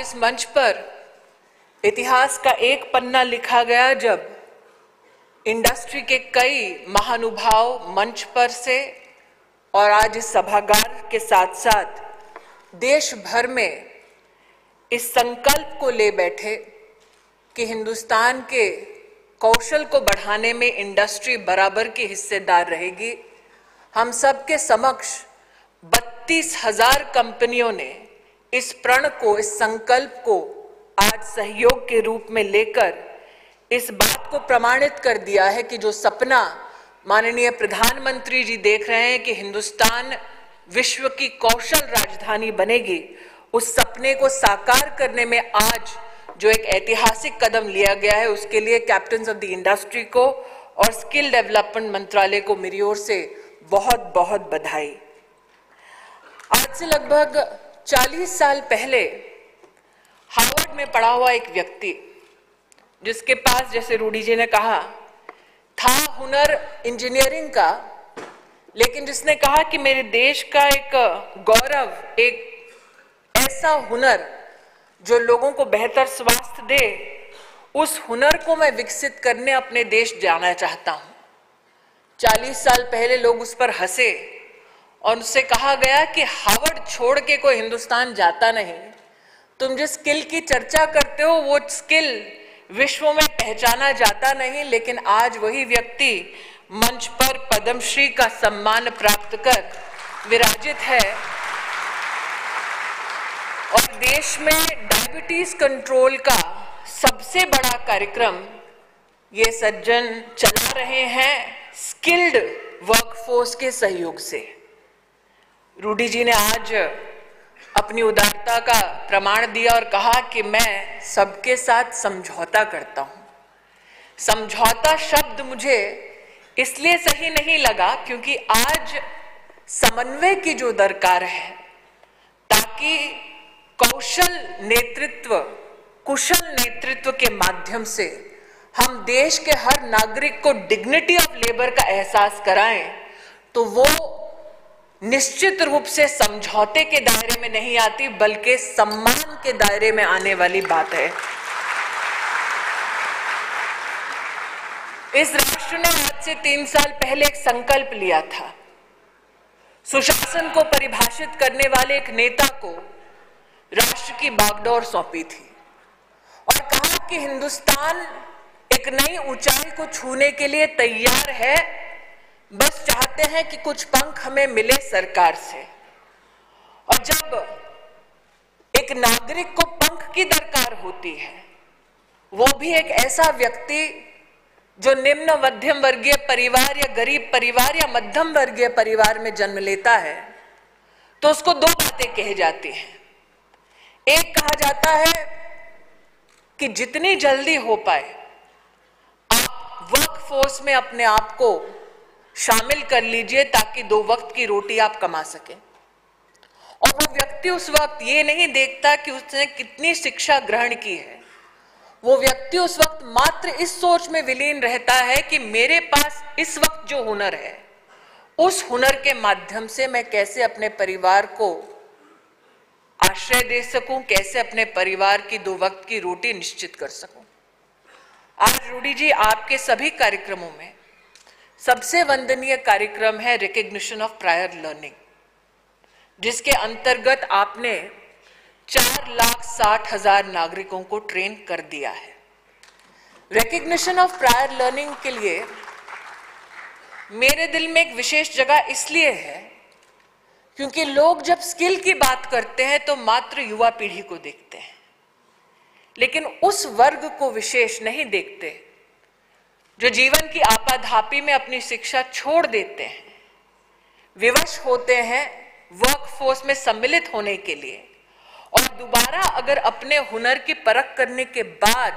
इस मंच पर इतिहास का एक पन्ना लिखा गया जब इंडस्ट्री के कई महानुभाव मंच पर से और आज इस सभागार के साथ साथ देश भर में इस संकल्प को ले बैठे कि हिंदुस्तान के कौशल को बढ़ाने में इंडस्ट्री बराबर की हिस्सेदार रहेगी। हम सब के समक्ष 32,000 कंपनियों ने इस प्रण को, इस संकल्प को आज सहयोग के रूप में लेकर इस बात को प्रमाणित कर दिया है कि जो सपना माननीय प्रधानमंत्री जी देख रहे हैं कि हिंदुस्तान विश्व की कौशल राजधानी बनेगी, उस सपने को साकार करने में आज जो एक ऐतिहासिक कदम लिया गया है, उसके लिए कैप्टन्स ऑफ द इंडस्ट्री को और स्किल डेवलपमेंट मंत्रालय को मेरी ओर से बहुत बहुत बधाई। आज से लगभग 40 साल पहले हार्वर्ड में पढ़ा हुआ एक व्यक्ति, जिसके पास, जैसे रूडी जी ने कहा, था हुनर इंजीनियरिंग का, लेकिन जिसने कहा कि मेरे देश का एक गौरव, एक ऐसा हुनर जो लोगों को बेहतर स्वास्थ्य दे, उस हुनर को मैं विकसित करने अपने देश जाना चाहता हूं। 40 साल पहले लोग उस पर हंसे और उससे कहा गया कि हार्वर्ड छोड़ के कोई हिंदुस्तान जाता नहीं, तुम जिस स्किल की चर्चा करते हो वो स्किल विश्व में पहचाना जाता नहीं। लेकिन आज वही व्यक्ति मंच पर पद्मश्री का सम्मान प्राप्त कर विराजित है और देश में डायबिटीज कंट्रोल का सबसे बड़ा कार्यक्रम ये सज्जन चला रहे हैं स्किल्ड वर्कफोर्स के सहयोग से। रूडी जी ने आज अपनी उदारता का प्रमाण दिया और कहा कि मैं सबके साथ समझौता करता हूं। समझौता शब्द मुझे इसलिए सही नहीं लगा क्योंकि आज समन्वय की जो दरकार है, ताकि कौशल नेतृत्व, कुशल नेतृत्व के माध्यम से हम देश के हर नागरिक को डिग्निटी ऑफ लेबर का एहसास कराएं, तो वो निश्चित रूप से समझौते के दायरे में नहीं आती, बल्कि सम्मान के दायरे में आने वाली बात है। इस राष्ट्र ने आज से 3 साल पहले एक संकल्प लिया था। सुशासन को परिभाषित करने वाले एक नेता को राष्ट्र की बागडोर सौंपी थी और कहा कि हिंदुस्तान एक नई ऊंचाई को छूने के लिए तैयार है, बस चाहते हैं कि कुछ पंख हमें मिले सरकार से। और जब एक नागरिक को पंख की दरकार होती है, वो भी एक ऐसा व्यक्ति जो निम्न मध्यम वर्गीय परिवार या गरीब परिवार या मध्यम वर्गीय परिवार में जन्म लेता है, तो उसको 2 बातें कही जाती हैं। एक कहा जाता है कि जितनी जल्दी हो पाए आप वर्कफोर्स में अपने आप को शामिल कर लीजिए, ताकि 2 वक्त की रोटी आप कमा सकें। और वो व्यक्ति उस वक्त ये नहीं देखता कि उसने कितनी शिक्षा ग्रहण की है, वो व्यक्ति उस वक्त मात्र इस सोच में विलीन रहता है कि मेरे पास इस वक्त जो हुनर है, उस हुनर के माध्यम से मैं कैसे अपने परिवार को आश्रय दे सकूं, कैसे अपने परिवार की 2 वक्त की रोटी निश्चित कर सकूं। आज रूडी जी, आपके सभी कार्यक्रमों में सबसे वंदनीय कार्यक्रम है रिकॉग्निशन ऑफ प्रायर लर्निंग, जिसके अंतर्गत आपने 4,60,000 नागरिकों को ट्रेन कर दिया है। रिकॉग्निशन ऑफ प्रायर लर्निंग के लिए मेरे दिल में एक विशेष जगह इसलिए है क्योंकि लोग जब स्किल की बात करते हैं तो मात्र युवा पीढ़ी को देखते हैं, लेकिन उस वर्ग को विशेष नहीं देखते जो जीवन की आपाधापी में अपनी शिक्षा छोड़ देते हैं, विवश होते हैं वर्कफोर्स में सम्मिलित होने के लिए, और दोबारा अगर अपने हुनर की परख करने के बाद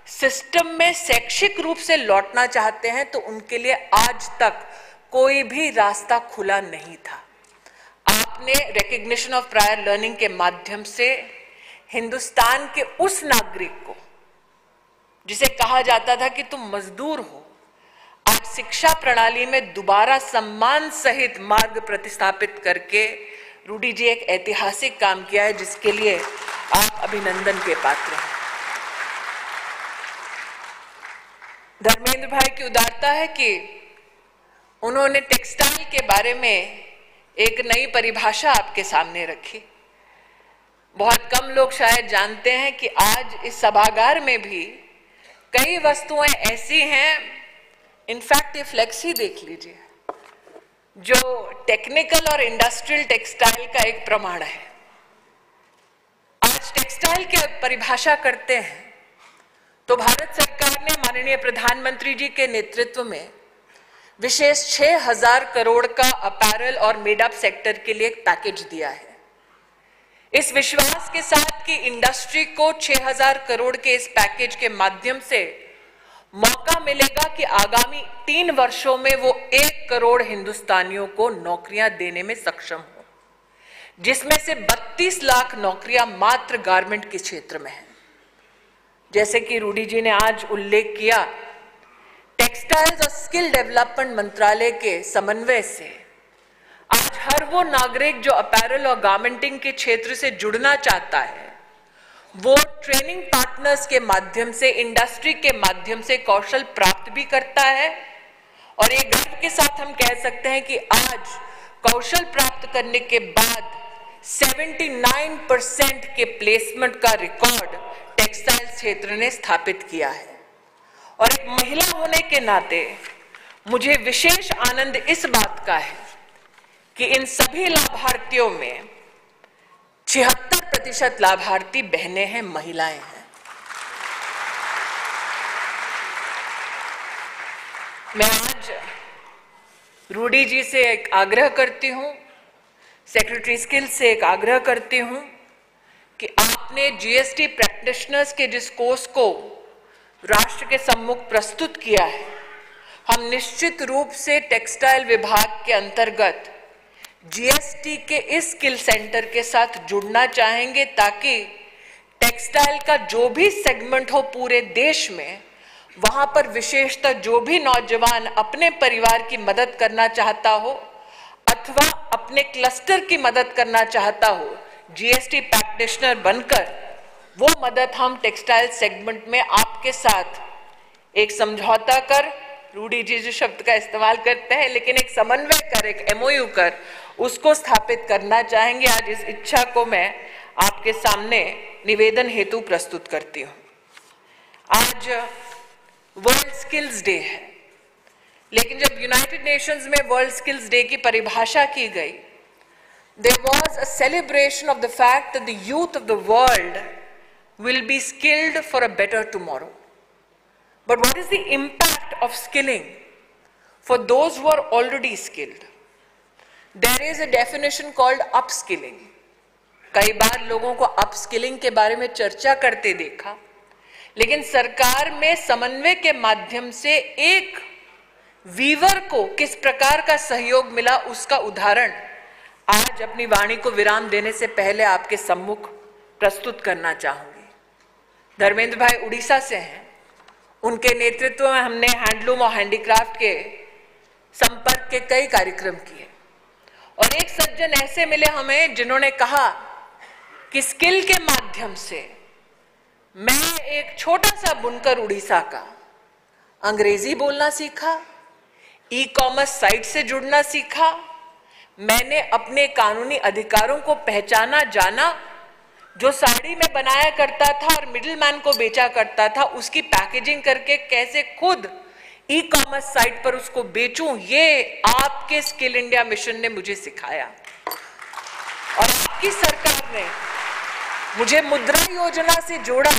सिस्टम में शैक्षिक रूप से लौटना चाहते हैं, तो उनके लिए आज तक कोई भी रास्ता खुला नहीं था। आपने रिकॉग्निशन ऑफ प्रायर लर्निंग के माध्यम से हिंदुस्तान के उस नागरिक को, जिसे कहा जाता था कि तुम मजदूर हो, आज शिक्षा प्रणाली में दोबारा सम्मान सहित मार्ग प्रतिस्थापित करके रूडी जी एक ऐतिहासिक काम किया है, जिसके लिए आप अभिनंदन के पात्र हैं। धर्मेंद्र भाई की उदारता है कि उन्होंने टेक्सटाइल के बारे में एक नई परिभाषा आपके सामने रखी। बहुत कम लोग शायद जानते हैं कि आज इस सभागार में भी कई वस्तुएं ऐसी हैं, इनफैक्ट ये फ्लेक्स ही देख लीजिए, जो टेक्निकल और इंडस्ट्रियल टेक्सटाइल का एक प्रमाण है। आज टेक्सटाइल की परिभाषा करते हैं तो भारत सरकार ने माननीय प्रधानमंत्री जी के नेतृत्व में विशेष 6,000 करोड़ का अपैरल और मेडअप सेक्टर के लिए एक पैकेज दिया है। इस विश्वास के साथ कि इंडस्ट्री को 6,000 करोड़ के इस पैकेज के माध्यम से मौका मिलेगा कि आगामी 3 वर्षों में वो 1 करोड़ हिंदुस्तानियों को नौकरियां देने में सक्षम हो, जिसमें से 32 लाख नौकरियां मात्र गारमेंट के क्षेत्र में हैं। जैसे कि रूडी जी ने आज उल्लेख किया, टेक्सटाइल्स और स्किल डेवलपमेंट मंत्रालय के समन्वय से आज हर वो नागरिक जो अपैरल और गारमेंटिंग के क्षेत्र से जुड़ना चाहता है, वो ट्रेनिंग पार्टनर्स के माध्यम से, इंडस्ट्री के माध्यम से कौशल प्राप्त भी करता है। और ये गर्व के साथ हम कह सकते हैं कि आज कौशल प्राप्त करने के बाद 79% के प्लेसमेंट का रिकॉर्ड टेक्सटाइल क्षेत्र ने स्थापित किया है। और एक महिला होने के नाते मुझे विशेष आनंद इस बात का है कि इन सभी लाभार्थियों में 76% लाभार्थी बहनें हैं, महिलाएं हैं। मैं आज रूडी जी से एक आग्रह करती हूं, सेक्रेटरी स्किल से एक आग्रह करती हूं कि आपने जीएसटी प्रैक्टिशनर्स के जिस कोर्स को राष्ट्र के सम्मुख प्रस्तुत किया है, हम निश्चित रूप से टेक्सटाइल विभाग के अंतर्गत जीएसटी के इस स्किल सेंटर के साथ जुड़ना चाहेंगे, ताकि टेक्सटाइल का जो भी सेगमेंट हो पूरे देश में, वहां पर विशेषतः जो भी नौजवान अपने परिवार की मदद करना चाहता हो अथवा अपने क्लस्टर की मदद करना चाहता हो, जीएसटी प्रैक्टिशनर बनकर वो मदद हम टेक्सटाइल सेगमेंट में आपके साथ एक समझौता कर, रूडी जी जो शब्द का इस्तेमाल करते हैं, लेकिन एक समन्वय कर, एक एमओयू कर उसको स्थापित करना चाहेंगे। आज इस इच्छा को मैं आपके सामने निवेदन हेतु प्रस्तुत करती हूँ। आज वर्ल्ड स्किल्स डे है, लेकिन जब यूनाइटेड नेशंस में वर्ल्ड स्किल्स डे की परिभाषा की गई, there was a celebration of the fact that the youth of the world will be skilled for a better tomorrow. But what is the impact of skilling for those who are already skilled? There is a definition called upskilling. कई बार लोगों को upskilling के बारे में चर्चा करते देखा, लेकिन सरकार में समन्वय के माध्यम से एक वीवर को किस प्रकार का सहयोग मिला, उसका उदाहरण आज अपनी वाणी को विराम देने से पहले आपके सम्मुख प्रस्तुत करना चाहूंगी। धर्मेंद्र भाई उड़ीसा से हैं, उनके नेतृत्व में हमने हैंडलूम और हैंडीक्राफ्ट के संपर्क के कई कार्यक्रम किए, और एक सज्जन ऐसे मिले हमें जिन्होंने कहा कि स्किल के माध्यम से मैं एक छोटा सा बुनकर उड़ीसा का अंग्रेजी बोलना सीखा, ई कॉमर्स साइट से जुड़ना सीखा, मैंने अपने कानूनी अधिकारों को पहचाना जाना, जो साड़ी में बनाया करता था और मिडिलमैन को बेचा करता था, उसकी पैकेजिंग करके कैसे खुद ई कॉमर्स साइट पर उसको बेचूं, ये आपके स्किल इंडिया मिशन ने मुझे सिखाया। और आपकी सरकार ने मुझे मुद्रा योजना से जोड़ा।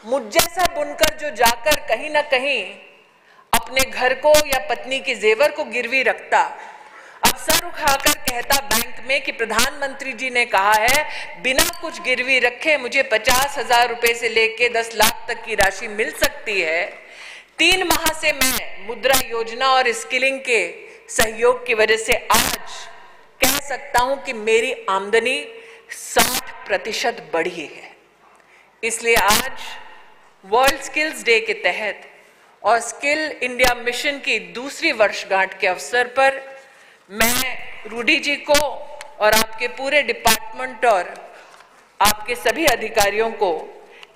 मुझ जैसा बुनकर जो जाकर कहीं ना कहीं अपने घर को या पत्नी के जेवर को गिरवी रखता, अब सर उठाकर कहता बैंक में कि प्रधानमंत्री जी ने कहा है बिना कुछ गिरवी रखे मुझे 50,000 रुपए से लेके 10 लाख तक की राशि मिल सकती है। 3 माह से मैं मुद्रा योजना और स्किलिंग के सहयोग की वजह से आज कह सकता हूं कि मेरी आमदनी 60% बढ़ी है। इसलिए आज वर्ल्ड स्किल्स डे के तहत और स्किल इंडिया मिशन की दूसरी वर्षगांठ के अवसर पर मैं रूडी जी को और आपके पूरे डिपार्टमेंट और आपके सभी अधिकारियों को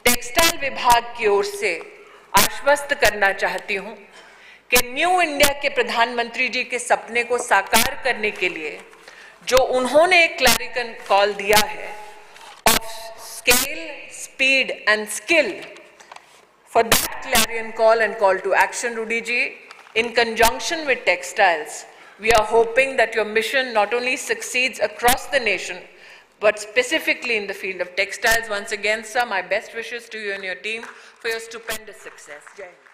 टेक्सटाइल विभाग की ओर से आश्वस्त करना चाहती हूं कि न्यू इंडिया के प्रधानमंत्री जी के सपने को साकार करने के लिए जो उन्होंने एक क्लैरिकन कॉल दिया है of scale, speed and skill, for that clarion call and call to action, Rudy ji, in conjunction with textiles, we are hoping that your mission not only succeeds across the nation, but specifically in the field of textiles. Once again, sir, my best wishes to you and your team for your stupendous success. Jai Hind.